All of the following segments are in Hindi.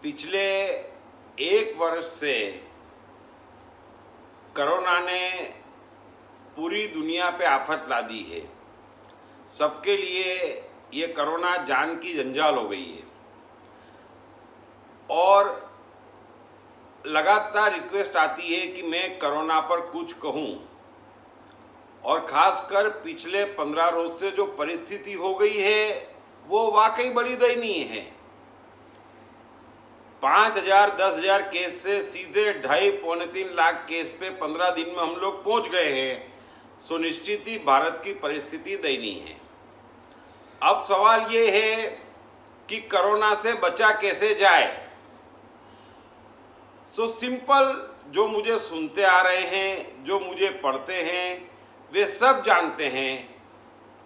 पिछले एक वर्ष से कोरोना ने पूरी दुनिया पे आफत ला दी है। सबके लिए ये कोरोना जान की जंजाल हो गई है और लगातार रिक्वेस्ट आती है कि मैं कोरोना पर कुछ कहूं। और ख़ासकर पिछले 15 रोज से जो परिस्थिति हो गई है वो वाकई बड़ी दयनीय है। 5,000 10,000 केस से सीधे 2.5-3 लाख केस पे 15 दिन में हम लोग पहुंच गए हैं। सो निश्चित ही भारत की परिस्थिति दयनीय है। अब सवाल ये है कि कोरोना से बचा कैसे जाए। सो सिंपल, जो मुझे सुनते आ रहे हैं, जो मुझे पढ़ते हैं, वे सब जानते हैं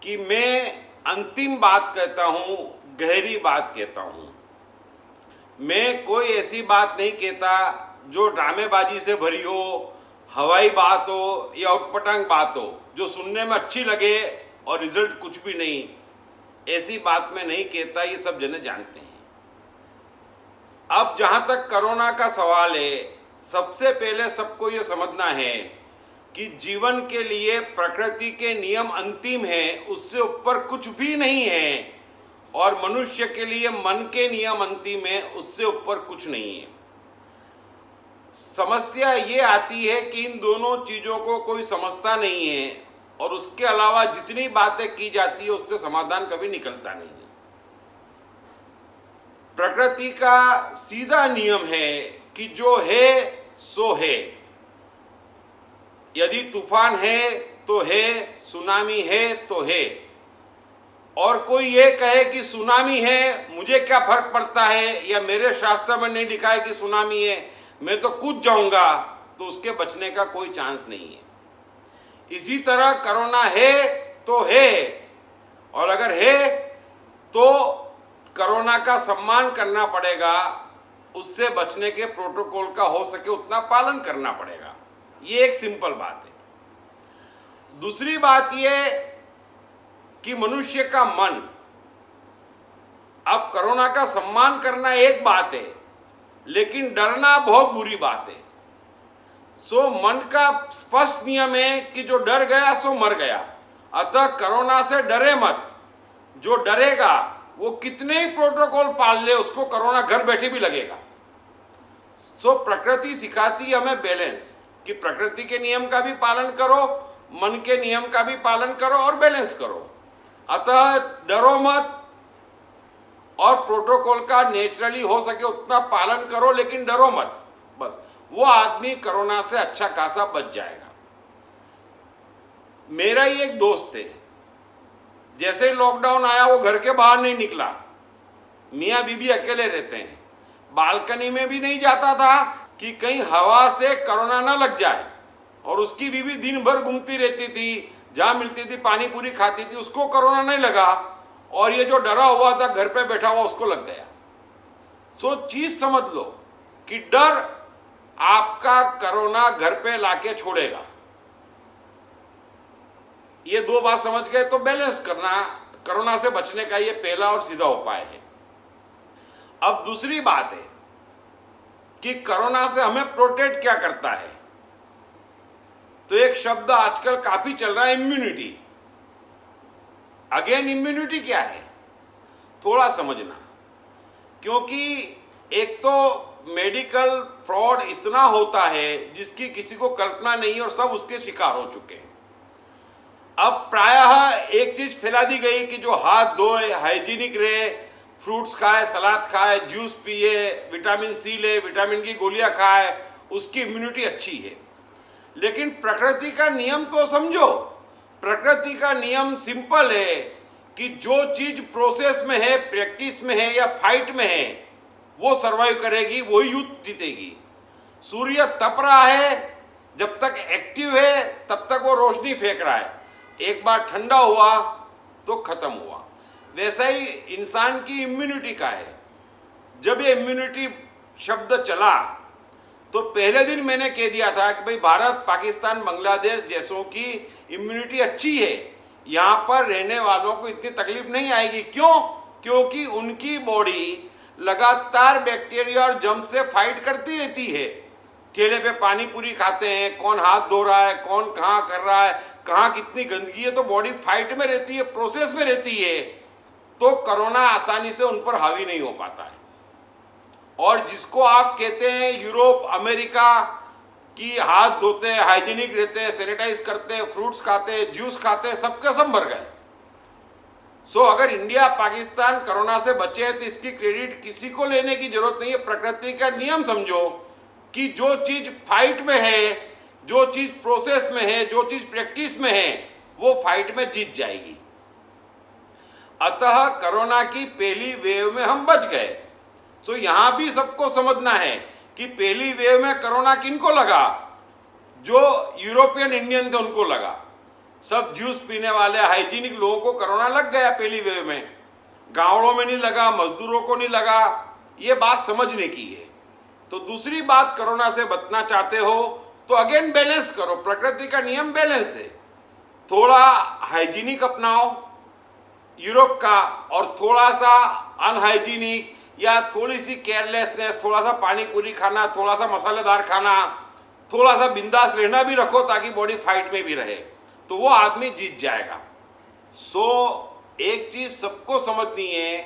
कि मैं अंतिम बात कहता हूँ, गहरी बात कहता हूँ। मैं कोई ऐसी बात नहीं कहता जो ड्रामेबाजी से भरी हो, हवाई बात हो या उटपटांग बात हो, जो सुनने में अच्छी लगे और रिजल्ट कुछ भी नहीं। ऐसी बात मैं नहीं कहता, ये सब जने जानते हैं। अब जहाँ तक कोरोना का सवाल है, सबसे पहले सबको ये समझना है कि जीवन के लिए प्रकृति के नियम अंतिम है, उससे ऊपर कुछ भी नहीं है। और मनुष्य के लिए मन के नियम अंतिम है, उससे ऊपर कुछ नहीं है। समस्या ये आती है कि इन दोनों चीज़ों को कोई समझता नहीं है और उसके अलावा जितनी बातें की जाती है उससे समाधान कभी निकलता नहीं है। प्रकृति का सीधा नियम है कि जो है सो है। यदि तूफान है तो है, सुनामी है तो है। और कोई ये कहे कि सुनामी है, मुझे क्या फर्क पड़ता है, या मेरे शास्त्र में नहीं लिखा है कि सुनामी है, मैं तो कूद जाऊंगा, तो उसके बचने का कोई चांस नहीं है। इसी तरह कोरोना है तो है, और अगर है तो कोरोना का सम्मान करना पड़ेगा, उससे बचने के प्रोटोकॉल का हो सके उतना पालन करना पड़ेगा। ये एक सिंपल बात है। दूसरी बात ये कि मनुष्य का मन, अब कोरोना का सम्मान करना एक बात है, लेकिन डरना बहुत बुरी बात है। सो मन का स्पष्ट नियम है कि जो डर गया सो मर गया। अतः कोरोना से डरे मत। जो डरेगा वो कितने ही प्रोटोकॉल पाल ले, उसको कोरोना घर बैठे भी लगेगा। सो प्रकृति सिखाती है हमें बैलेंस, कि प्रकृति के नियम का भी पालन करो, मन के नियम का भी पालन करो और बैलेंस करो। अतः डरो मत और प्रोटोकॉल का नेचुरली हो सके उतना पालन करो, लेकिन डरो मत। बस वो आदमी कोरोना से अच्छा खासा बच जाएगा। मेरा ही एक दोस्त है, जैसे ही लॉकडाउन आया वो घर के बाहर नहीं निकला। मियाँ बीबी अकेले रहते हैं, बालकनी में भी नहीं जाता था कि कहीं हवा से कोरोना ना लग जाए। और उसकी बीबी दिन भर घूमती रहती थी, जहाँ मिलती थी पानी पूरी खाती थी, उसको कोरोना नहीं लगा। और ये जो डरा हुआ था घर पे बैठा हुआ, उसको लग गया। सो चीज समझ लो कि डर आपका कोरोना घर पे लाके छोड़ेगा। ये दो बात समझ गए तो बैलेंस करना कोरोना से बचने का ये पहला और सीधा उपाय है। अब दूसरी बात है कि कोरोना से हमें प्रोटेक्ट क्या करता है। तो एक शब्द आजकल काफी चल रहा है, इम्यूनिटी। अगेन इम्यूनिटी क्या है, थोड़ा समझना। क्योंकि एक तो मेडिकल फ्रॉड इतना होता है जिसकी किसी को कल्पना नहीं, और सब उसके शिकार हो चुके हैं। अब प्रायः एक चीज फैला दी गई कि जो हाथ धोए, हाइजीनिक रहे, फ्रूट्स खाए, सलाद खाए, जूस पिए, विटामिन सी ले, विटामिन की गोलियां खाए, उसकी इम्यूनिटी अच्छी है। लेकिन प्रकृति का नियम तो समझो। प्रकृति का नियम सिंपल है कि जो चीज प्रोसेस में है, प्रैक्टिस में है या फाइट में है, वो सरवाइव करेगी, वही युद्ध जीतेगी। सूर्य तप रहा है, जब तक एक्टिव है तब तक वो रोशनी फेंक रहा है। एक बार ठंडा हुआ तो खत्म हुआ। वैसा ही इंसान की इम्यूनिटी का है। जब ये इम्यूनिटी शब्द चला तो पहले दिन मैंने कह दिया था कि भाई भारत, पाकिस्तान, बांग्लादेश देशों की इम्यूनिटी अच्छी है, यहाँ पर रहने वालों को इतनी तकलीफ नहीं आएगी। क्यों? क्योंकि उनकी बॉडी लगातार बैक्टीरिया और जर्म्स से फाइट करती रहती है। ठेले पे पानी पूरी खाते हैं, कौन हाथ धो रहा है, कौन कहाँ कर रहा है, कहाँ कितनी गंदगी है, तो बॉडी फाइट में रहती है, प्रोसेस में रहती है। तो कोरोना आसानी से उन पर हावी नहीं हो पाता है। और जिसको आप कहते हैं यूरोप अमेरिका की हाथ धोते हैं, हाइजीनिक रहते हैं, सैनिटाइज करते हैं, फ्रूट्स खाते हैं, जूस खाते हैं, सबके सब मर गए। सो अगर इंडिया पाकिस्तान कोरोना से बचे हैं तो इसकी क्रेडिट किसी को लेने की जरूरत नहीं है। प्रकृति का नियम समझो कि जो चीज फाइट में है, जो चीज प्रोसेस में है, जो चीज प्रैक्टिस में है, वो फाइट में जीत जाएगी। अतः कोरोना की पहली वेव में हम बच गए। तो यहां भी सबको समझना है कि पहली वेव में कोरोना किनको लगा? जो यूरोपियन इंडियन थे उनको लगा। सब जूस पीने वाले हाइजीनिक लोगों को कोरोना लग गया पहली वेव में। गांवों में नहीं लगा, मजदूरों को नहीं लगा। ये बात समझने की है। तो दूसरी बात, कोरोना से बचना चाहते हो तो अगेन बैलेंस करो। प्रकृति का नियम बैलेंस है। थोड़ा हाइजीनिक अपनाओ यूरोप का, और थोड़ा सा अनहाइजीनिक या थोड़ी सी केयरलेसनेस, थोड़ा सा पानी पूरी खाना, थोड़ा सा मसालेदार खाना, थोड़ा सा बिंदास रहना भी रखो ताकि बॉडी फाइट में भी रहे, तो वो आदमी जीत जाएगा। एक चीज सबको समझनी है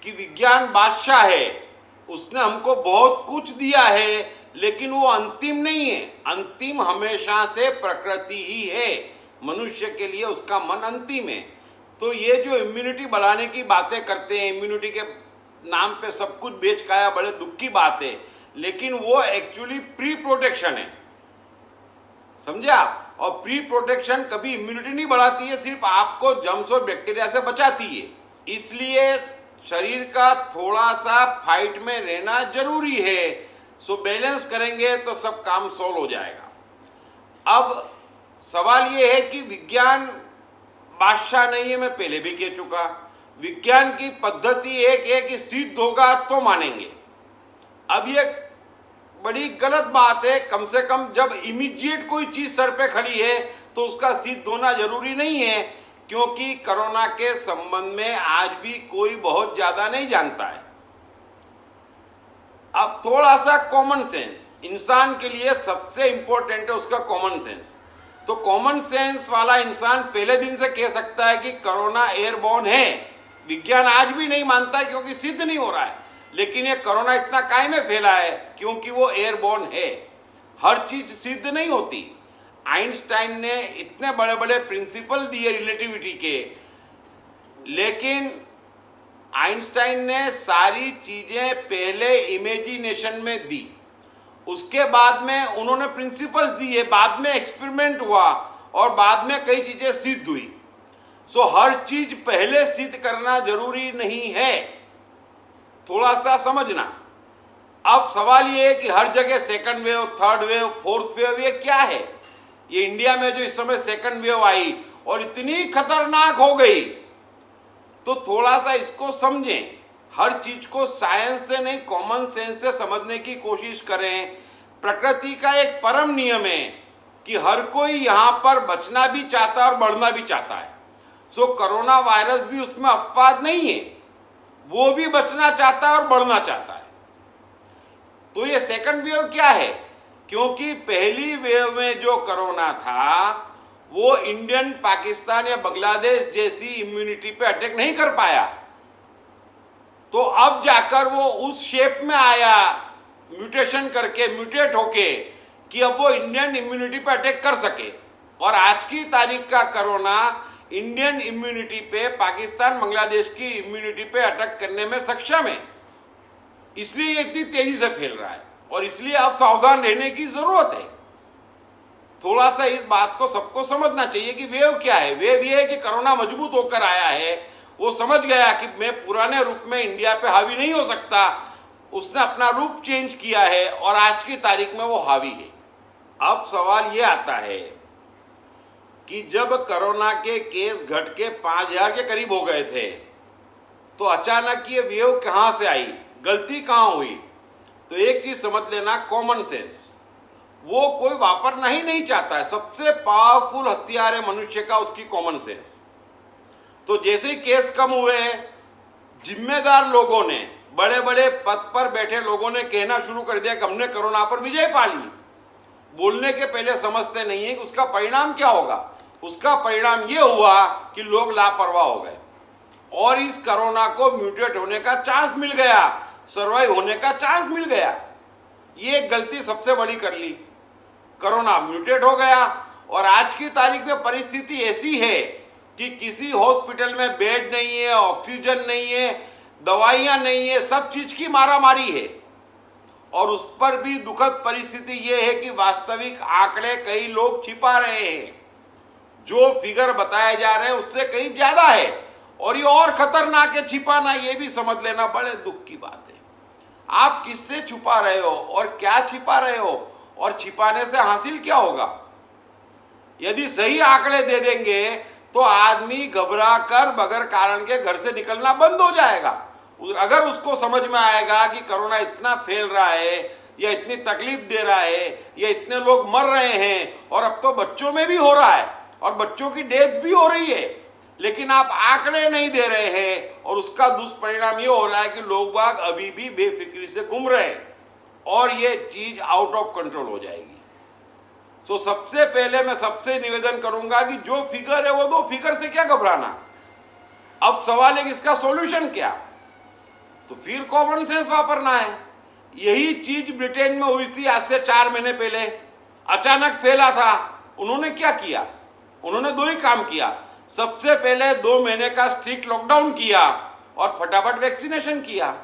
कि विज्ञान बादशाह है, उसने हमको बहुत कुछ दिया है, लेकिन वो अंतिम नहीं है। अंतिम हमेशा से प्रकृति ही है। मनुष्य के लिए उसका मन अंतिम है। तो ये जो इम्यूनिटी बढ़ाने की बातें करते हैं, इम्यूनिटी के नाम पे सब कुछ बेच खाया, बड़े दुख की बात है, लेकिन वो एक्चुअली प्री प्रोटेक्शन है। समझे आप? और प्री प्रोटेक्शन कभी इम्यूनिटी नहीं बढ़ाती है, सिर्फ आपको जर्म्स और बैक्टीरिया से बचाती है। इसलिए शरीर का थोड़ा सा फाइट में रहना जरूरी है। सो बैलेंस करेंगे तो सब काम सॉल्व हो जाएगा। अब सवाल ये है कि विज्ञान बादशाह नहीं है, मैं पहले भी कह चुका। विज्ञान की पद्धति एक है कि सिद्ध होगा तो मानेंगे। अब ये बड़ी गलत बात है। कम से कम जब इमीडिएट कोई चीज सर पे खड़ी है तो उसका सिद्ध होना जरूरी नहीं है, क्योंकि कोरोना के संबंध में आज भी कोई बहुत ज्यादा नहीं जानता है। अब थोड़ा सा कॉमन सेंस इंसान के लिए सबसे इंपॉर्टेंट है, उसका कॉमन सेंस। तो कॉमन सेंस वाला इंसान पहले दिन से कह सकता है कि कोरोना एयरबॉर्न है। विज्ञान आज भी नहीं मानता है क्योंकि सिद्ध नहीं हो रहा है, लेकिन ये कोरोना इतना काहे में फैला है? क्योंकि वो एयरबॉर्न है। हर चीज सिद्ध नहीं होती। आइंस्टाइन ने इतने बड़े बड़े प्रिंसिपल दिए रिलेटिविटी के, लेकिन आइंस्टाइन ने सारी चीजें पहले इमेजिनेशन में दी, उसके बाद में उन्होंने प्रिंसिपल्स दिए, बाद में एक्सपेरिमेंट हुआ और बाद में कई चीजें सिद्ध हुई। सो हर चीज पहले सिद्ध करना जरूरी नहीं है, थोड़ा सा समझना। अब सवाल ये है कि हर जगह second wave, third wave, fourth wave, ये क्या है? ये इंडिया में जो इस समय सेकंड वेव आई और इतनी खतरनाक हो गई, तो थोड़ा सा इसको समझें। हर चीज को साइंस से नहीं, कॉमन सेंस से समझने की कोशिश करें। प्रकृति का एक परम नियम है कि हर कोई यहाँ पर बचना भी चाहता है और बढ़ना भी चाहता है। सो कोरोना वायरस भी उसमें अपवाद नहीं है, वो भी बचना चाहता है और बढ़ना चाहता है। तो ये सेकंड वेव क्या है? क्योंकि पहली वेव में जो कोरोना था वो इंडियन, पाकिस्तान या बांग्लादेश जैसी इम्यूनिटी पे अटैक नहीं कर पाया। तो अब जाकर वो उस शेप में आया, म्यूटेशन करके, म्यूटेट होके, कि अब वो इंडियन इम्यूनिटी पे अटैक कर सके। और आज की तारीख का कोरोना इंडियन इम्यूनिटी पे, पाकिस्तान, बांग्लादेश की इम्यूनिटी पे अटैक करने में सक्षम है। इसलिए ये इतनी तेजी से फैल रहा है और इसलिए अब सावधान रहने की जरूरत है। थोड़ा सा इस बात को सबको समझना चाहिए कि वेव क्या है। वेव ये है कि कोरोना मजबूत होकर आया है, वो समझ गया कि मैं पुराने रूप में इंडिया पे हावी नहीं हो सकता, उसने अपना रूप चेंज किया है और आज की तारीख में वो हावी है। अब सवाल ये आता है कि जब कोरोना के केस घट के 5000 के करीब हो गए थे, तो अचानक ये वेव कहाँ से आई, गलती कहाँ हुई? तो एक चीज समझ लेना, कॉमन सेंस वो कोई वापरना ही नहीं चाहता है। सबसे पावरफुल हथियार है मनुष्य का उसकी कॉमन सेंस। तो जैसे ही केस कम हुए, जिम्मेदार लोगों ने बड़े बड़े पद पर बैठे लोगों ने कहना शुरू कर दिया कि हमने कोरोना पर विजय पा ली। बोलने के पहले समझते नहीं है कि उसका परिणाम क्या होगा। उसका परिणाम ये हुआ कि लोग लापरवाह हो गए और इस कोरोना को म्यूटेट होने का चांस मिल गया, सर्वाइव होने का चांस मिल गया। ये एक गलती सबसे बड़ी कर ली। कोरोना म्यूटेट हो गया और आज की तारीख में परिस्थिति ऐसी है कि किसी हॉस्पिटल में बेड नहीं है, ऑक्सीजन नहीं है, दवाइयां नहीं है, सब चीज की मारामारी है। और उस पर भी दुखद परिस्थिति ये है कि वास्तविक आंकड़े कई लोग छिपा रहे हैं। जो फिगर बताए जा रहे हैं उससे कहीं ज्यादा है और ये और खतरनाक है छिपाना। ये भी समझ लेना बड़े दुख की बात है। आप किससे छुपा रहे हो और क्या छिपा रहे हो और छिपाने से हासिल क्या होगा। यदि सही आंकड़े दे देंगे तो आदमी घबरा कर बगैर कारण के घर से निकलना बंद हो जाएगा। अगर उसको समझ में आएगा कि कोरोना इतना फैल रहा है या इतनी तकलीफ दे रहा है या इतने लोग मर रहे हैं और अब तो बच्चों में भी हो रहा है और बच्चों की डेथ भी हो रही है, लेकिन आप आंकड़े नहीं दे रहे हैं और उसका दुष्परिणाम ये हो रहा है कि लोग बाग अभी भी बेफिक्री से घूम रहे हैं और ये चीज आउट ऑफ कंट्रोल हो जाएगी। सो सबसे पहले मैं सबसे निवेदन करूंगा कि जो फिगर है वो दो, फिगर से क्या घबराना। अब सवाल है कि इसका सॉल्यूशन क्या, तो फिर कॉमन सेंस वापरना है। यही चीज ब्रिटेन में हुई थी आज से 4 महीने पहले, अचानक फैला था। उन्होंने क्या किया, उन्होंने 2 ही काम किया। सबसे पहले 2 महीने का स्ट्रिक्ट लॉकडाउन किया और फटाफट वैक्सीनेशन किया।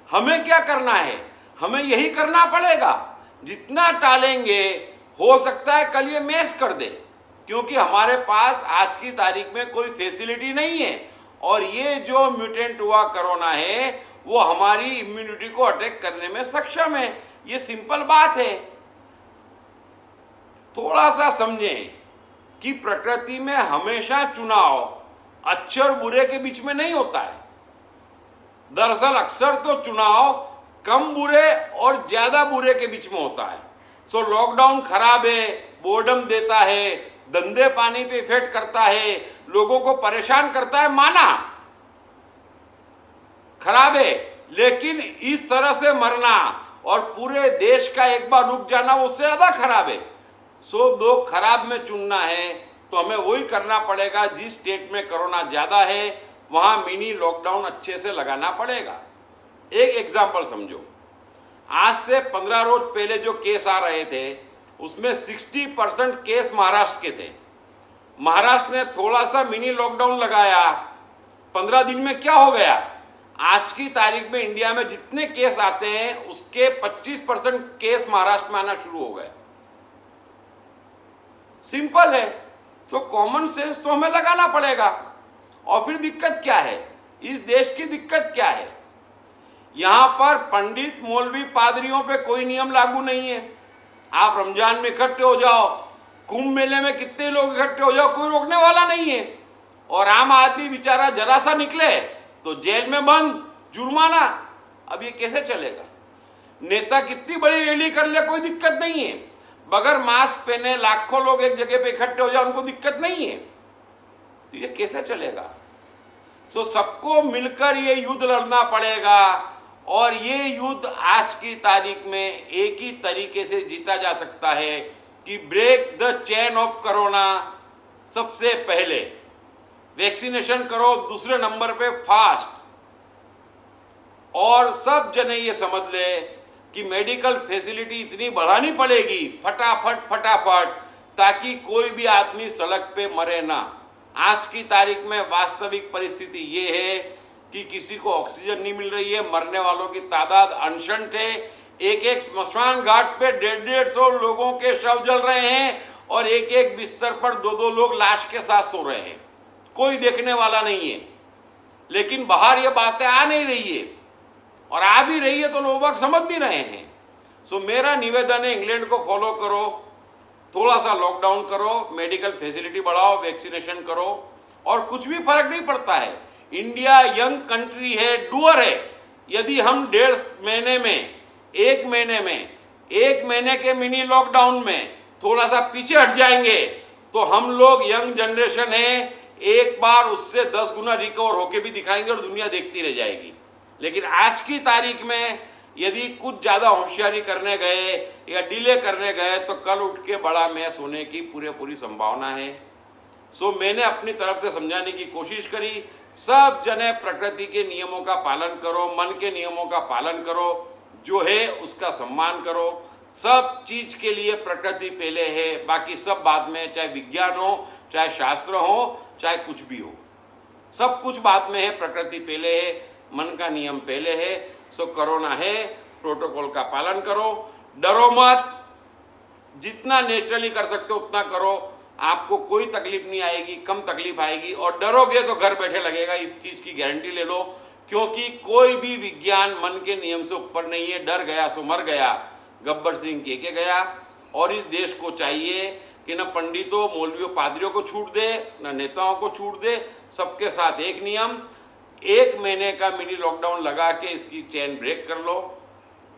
हमें क्या करना है, हमें यही करना पड़ेगा। जितना टालेंगे हो सकता है कल ये मैस कर दे, क्योंकि हमारे पास आज की तारीख में कोई फैसिलिटी नहीं है और ये जो म्यूटेंट हुआ कोरोना है वो हमारी इम्यूनिटी को अटैक करने में सक्षम है। ये सिंपल बात है। थोड़ा सा समझें कि प्रकृति में हमेशा चुनाव अच्छे और बुरे के बीच में नहीं होता है। दरअसल अक्सर तो चुनाव कम बुरे और ज्यादा बुरे के बीच में होता है। सो लॉकडाउन खराब है, बोर्डम देता है, धंधे पानी पे इफेक्ट करता है, लोगों को परेशान करता है, माना खराब है, लेकिन इस तरह से मरना और पूरे देश का एक बार रुक जाना उससे ज्यादा खराब है। सो 2 खराब में चुनना है तो हमें वही करना पड़ेगा। जिस स्टेट में कोरोना ज्यादा है वहां मिनी लॉकडाउन अच्छे से लगाना पड़ेगा। एक एग्जांपल समझो, आज से 15 रोज पहले जो केस आ रहे थे उसमें 60% केस महाराष्ट्र के थे। महाराष्ट्र ने थोड़ा सा मिनी लॉकडाउन लगाया, 15 दिन में क्या हो गया, आज की तारीख में इंडिया में जितने केस आते हैं उसके 25% केस महाराष्ट्र में आना शुरू हो गए। सिंपल है। तो कॉमन सेंस तो हमें लगाना पड़ेगा। और फिर दिक्कत क्या है, इस देश की दिक्कत क्या है, यहां पर पंडित मौलवी पादरियों पे कोई नियम लागू नहीं है। आप रमजान में इकट्ठे हो जाओ, कुंभ मेले में कितने लोग इकट्ठे हो जाओ, कोई रोकने वाला नहीं है। और आम आदमी बेचारा जरा सा निकले तो जेल में बंद, जुर्माना। अब ये कैसे चलेगा। नेता कितनी बड़ी रैली कर ले कोई दिक्कत नहीं है, बगैर मास्क पहने लाखों लोग एक जगह पे इकट्ठे हो जाए उनको दिक्कत नहीं है। तो ये कैसे चलेगा। सो सबको मिलकर ये युद्ध लड़ना पड़ेगा और ये युद्ध आज की तारीख में एक ही तरीके से जीता जा सकता है कि break the chain of corona. सबसे पहले वैक्सीनेशन करो, दूसरे नंबर पे फास्ट। और सब जने ये समझ ले कि मेडिकल फैसिलिटी इतनी बढ़ानी पड़ेगी फटाफट ताकि कोई भी आदमी सड़क पे मरे ना। आज की तारीख में वास्तविक परिस्थिति ये है कि किसी को ऑक्सीजन नहीं मिल रही है, मरने वालों की तादाद अनशंट है। एक स्मशान घाट पे 150 लोगों के शव जल रहे हैं और एक बिस्तर पर 2 लोग लाश के साथ सो रहे हैं, कोई देखने वाला नहीं है। लेकिन बाहर ये बातें आ नहीं रही है और आ भी रही है तो लोग समझ नहीं रहे हैं। सो मेरा निवेदन है, इंग्लैंड को फॉलो करो, थोड़ा सा लॉकडाउन करो, मेडिकल फैसिलिटी बढ़ाओ, वैक्सीनेशन करो और कुछ भी फर्क नहीं पड़ता है। इंडिया यंग कंट्री है, डूअर है। यदि हम 1.5 महीने में, 1 महीने में, 1 महीने के मिनी लॉकडाउन में थोड़ा सा पीछे हट जाएंगे तो हम लोग यंग जनरेशन है, एक बार उससे 10 गुना रिकवर होके भी दिखाएंगे और दुनिया देखती रह जाएगी। लेकिन आज की तारीख में यदि कुछ ज़्यादा होशियारी करने गए या डिले करने गए तो कल उठ के बड़ा मैस होने की पूरी संभावना है। सो मैंने अपनी तरफ से समझाने की कोशिश करी, सब जने प्रकृति के नियमों का पालन करो, मन के नियमों का पालन करो, जो है उसका सम्मान करो। सब चीज के लिए प्रकृति पहले है, बाकी सब बाद में, चाहे विज्ञान हो, चाहे शास्त्र हो, चाहे कुछ भी हो, सब कुछ बाद में है। प्रकृति पहले है, मन का नियम पहले है। सो कोरोना है, प्रोटोकॉल का पालन करो, डरो मत, जितना नेचुरली कर सकते हो उतना करो, आपको कोई तकलीफ नहीं आएगी, कम तकलीफ आएगी। और डरोगे तो घर बैठे लगेगा, इस चीज की गारंटी ले लो, क्योंकि कोई भी विज्ञान मन के नियम से ऊपर नहीं है। डर गया सो मर गया, गब्बर सिंह कह के गया। और इस देश को चाहिए कि न पंडितों, मौलवियों, पादरियों को छूट दे, न नेताओं को छूट दे, सबके साथ एक नियम। 1 महीने का मिनी लॉकडाउन लगा के इसकी चेन ब्रेक कर लो,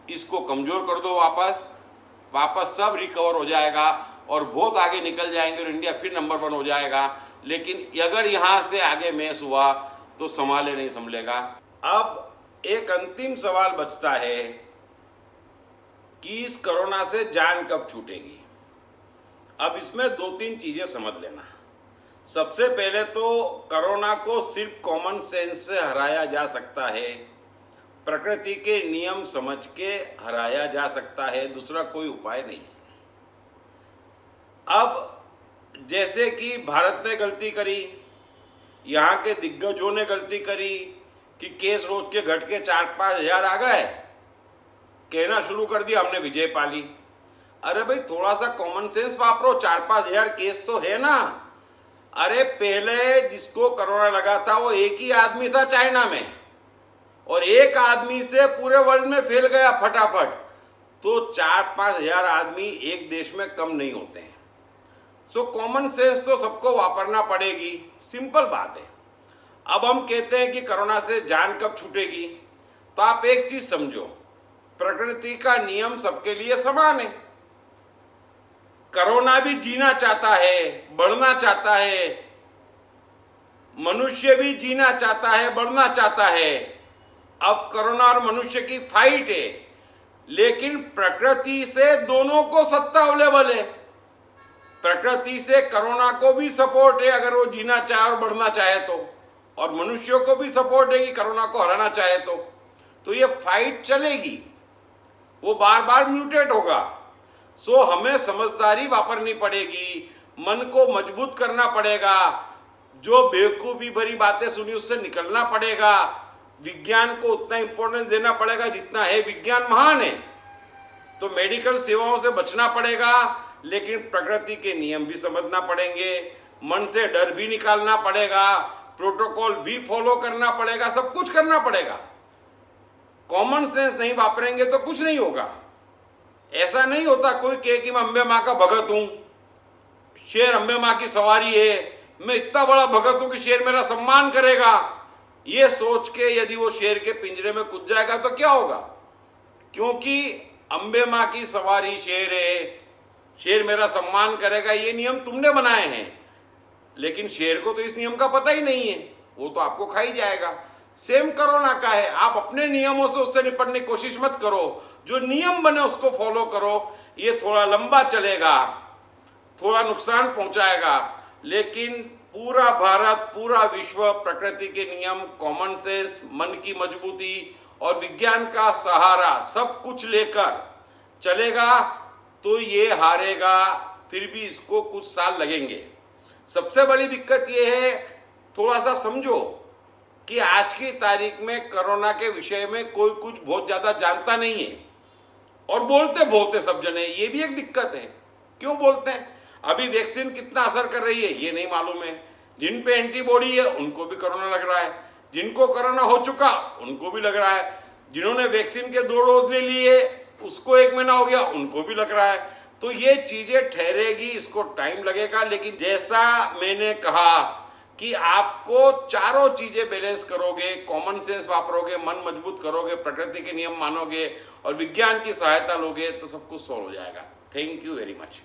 इसको कमजोर कर दो, वापस सब रिकवर हो जाएगा और बहुत आगे निकल जाएंगे और इंडिया फिर नंबर 1 हो जाएगा। लेकिन अगर यहाँ से आगे मैस हुआ तो संभाले नहीं संभलेगा। अब एक अंतिम सवाल बचता है कि इस कोरोना से जान कब छूटेगी। अब इसमें 2-3 चीजें समझ लेना। सबसे पहले तो कोरोना को सिर्फ कॉमन सेंस से हराया जा सकता है, प्रकृति के नियम समझ के हराया जा सकता है, दूसरा कोई उपाय नहीं है। अब जैसे कि भारत ने गलती करी, यहाँ के दिग्गजों ने गलती करी कि केस रोज के घट के 4-5 हजार आ गए, कहना शुरू कर दिया हमने विजय पाली। अरे भाई थोड़ा सा कॉमन सेंस वापरो, 4-5 हजार केस तो है ना। अरे पहले जिसको कोरोना लगा था वो एक ही आदमी था चाइना में, और एक आदमी से पूरे वर्ल्ड में फैल गया फटाफट। तो 4-5 हजार आदमी एक देश में कम नहीं होते हैं। सो कॉमन सेंस तो सबको वापरना पड़ेगी, सिंपल बात है। अब हम कहते हैं कि कोरोना से जान कब छूटेगी, तो आप एक चीज समझो, प्रकृति का नियम सबके लिए समान है। कोरोना भी जीना चाहता है, बढ़ना चाहता है, मनुष्य भी जीना चाहता है, बढ़ना चाहता है। अब कोरोना और मनुष्य की फाइट है, लेकिन प्रकृति से दोनों को सत्ता अवेलेबल है। प्रकृति से कोरोना को भी सपोर्ट है अगर वो जीना चाहे और बढ़ना चाहे तो, और मनुष्यों को भी सपोर्ट है कि कोरोना को हराना चाहे तो ये फाइट चलेगी, वो बार बार म्यूटेट होगा। सो हमें समझदारी वापरनी पड़ेगी, मन को मजबूत करना पड़ेगा, जो बेवकूफ़ी भरी बातें सुनी उससे निकलना पड़ेगा, विज्ञान को उतना इंपॉर्टेंस देना पड़ेगा जितना है, विज्ञान महान है। तो मेडिकल सेवाओं से बचना पड़ेगा, लेकिन प्रकृति के नियम भी समझना पड़ेंगे, मन से डर भी निकालना पड़ेगा, प्रोटोकॉल भी फॉलो करना पड़ेगा, सब कुछ करना पड़ेगा। कॉमन सेंस नहीं वापरेंगे तो कुछ नहीं होगा। ऐसा नहीं होता कोई कहे कि मैं अम्बे माँ का भगत हूं, शेर अम्बे माँ की सवारी है, मैं इतना बड़ा भगत हूं कि शेर मेरा सम्मान करेगा। ये सोच के यदि वो शेर के पिंजरे में कूद जाएगा तो क्या होगा, क्योंकि अम्बे माँ की सवारी शेर है, शेर मेरा सम्मान करेगा, ये नियम तुमने बनाए हैं। लेकिन शेर को तो इस नियम का पता ही नहीं है, वो तो आपको खा ही जाएगा। सेम कोरोना का है, आप अपने नियमों से उससे निपटने की कोशिश मत करो, जो नियम बने उसको फॉलो करो। ये थोड़ा लंबा चलेगा, थोड़ा नुकसान पहुंचाएगा, लेकिन पूरा भारत, पूरा विश्व प्रकृति के नियम, कॉमन सेंस, मन की मजबूती और विज्ञान का सहारा सब कुछ लेकर चलेगा तो ये हारेगा। फिर भी इसको कुछ साल लगेंगे। सबसे बड़ी दिक्कत ये है, थोड़ा सा समझो कि आज की तारीख में कोरोना के विषय में कोई कुछ बहुत ज़्यादा जानता नहीं है, और बोलते बहुत है सब जने, ये भी एक दिक्कत है। क्यों बोलते हैं? अभी वैक्सीन कितना असर कर रही है ये नहीं मालूम है। जिन पे एंटीबॉडी है उनको भी कोरोना लग रहा है, जिनको कोरोना हो चुका उनको भी लग रहा है, जिन्होंने वैक्सीन के 2 डोज ले लिए उसको 1 महीना हो गया उनको भी लग रहा है। तो ये चीज़ें ठहरेगी, इसको टाइम लगेगा। लेकिन जैसा मैंने कहा कि आपको चारों चीज़ें बैलेंस करोगे, कॉमन सेंस वापरोगे, मन मजबूत करोगे, प्रकृति के नियम मानोगे और विज्ञान की सहायता लोगे तो सब कुछ सॉल्व हो जाएगा। Thank you very much.